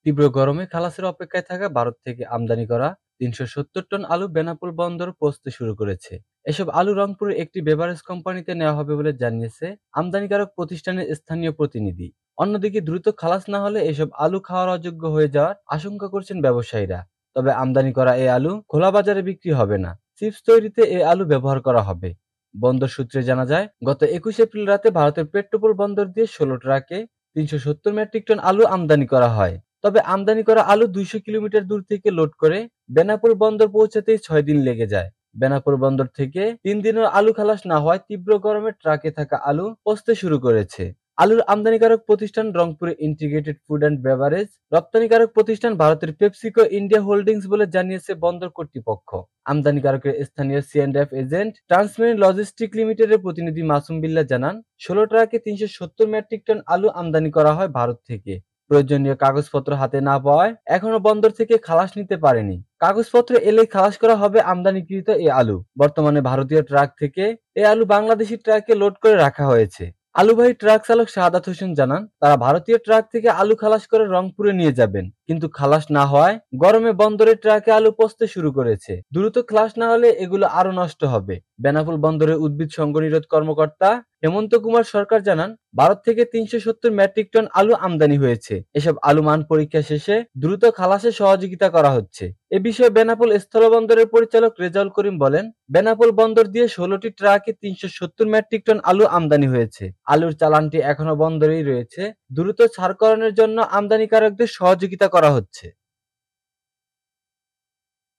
তীব্র গরমে খালাসের অপেক্ষায় থাকা ভারত থেকে আমদানি করা ৩৭০ টন আলু বেনাপোল বন্দর পৌঁছতে শুরু করেছে। এসব আলু রংপুরের একটি বেভারেজ কোম্পানিতে নেওয়া হবে বলে জানিয়েছে আমদানিকারক প্রতিষ্ঠানের স্থানীয় প্রতিনিধি। অন্যদিকে দ্রুত খালাস না হলে এসব আলু খাওয়ার অযোগ্য হয়ে যাওয়ার আশঙ্কা করছেন ব্যবসায়ীরা। তবে আমদানি করা এই আলু খোলা বাজারে বিক্রি হবে না, চিপস তৈরিতে এই আলু ব্যবহার করা হবে। বন্দর সূত্রে জানা যায়, গত ২১ এপ্রিল রাতে ভারতের পেট্রোপোল বন্দর দিয়ে ১৬ ট্রাকে ৩৭০ মেট্রিক টন আলু আমদানি করা হয়। তবে আমদানি করা আলু ২০০ কিলোমিটার দূর থেকে লোড করে বেনাপোল বন্দর পৌঁছাতেই ৬ দিন লেগে যায়। বেনাপোল বন্দর থেকে ৩ দিনের আলু খালাস না হওয়ায় তীব্র গরমে ট্রাকে থাকা আলু পচতে শুরু করেছে। আলুর আমদানিকারক প্রতিষ্ঠান রংপুরে ইন্টিগ্রেটেড ফুড অ্যান্ড বেভারেজ, রপ্তানিকারক প্রতিষ্ঠান ভারতের পেপসিকো ইন্ডিয়া হোল্ডিংস বলে জানিয়েছে বন্দর কর্তৃপক্ষ। আমদানিকারকের স্থানীয় C&F এজেন্ট ট্রান্সমেরিন লজিস্টিক লিমিটেডের প্রতিনিধি মাসুম বিল্লাহ জানান, ১৬ ট্রাকে ৩৭০ মেট্রিক টন আলু আমদানি করা হয় ভারত থেকে। প্রয়োজনীয় কাগজপত্র হাতে না পাওয়ায় এখনো বন্দর থেকে খালাস নিতে পারেনি। কাগজপত্র এলেই খালাস করা হবে আমদানিকৃত এই আলু। বর্তমানে ভারতীয় ট্রাক থেকে এই আলু বাংলাদেশি ট্রাকে লোড করে রাখা হয়েছে। আলুবাহী ট্রাক চালক শাহাদাত হোসেন জানান, তারা ভারতীয় ট্রাক থেকে আলু খালাস করে রংপুরে নিয়ে যাবেন, কিন্তু খালাস না হওয়ায় গরমে বন্দরে ট্রাকে আলু পচতে শুরু করেছে। দ্রুত খালাস না হলে এগুলো আরো নষ্ট হবে। বেনাপোল বন্দরের উদ্ভিদ সংঘনিরোধ কর্মকর্তা হেমন্ত কুমার সরকার জানান, ভারত থেকে ৩৭০ মেট্রিক টন আলু আমদানি হয়েছে। এসব আলু মান পরীক্ষা শেষে দ্রুত খালাসে সহযোগিতা করা হচ্ছে। এ বিষয়ে বেনাপোল স্থলবন্দরের পরিচালক রেজাউল করিম বলেন, বেনাপোল বন্দর দিয়ে ১৬টি ট্রাকে ৩৭০ মেট্রিক টন আলু আমদানি হয়েছে। আলুর চালানটি এখনো বন্দরেই রয়েছে। দ্রুত ছাড়করণের জন্য আমদানিকারকদের সহযোগিতা করা হচ্ছে।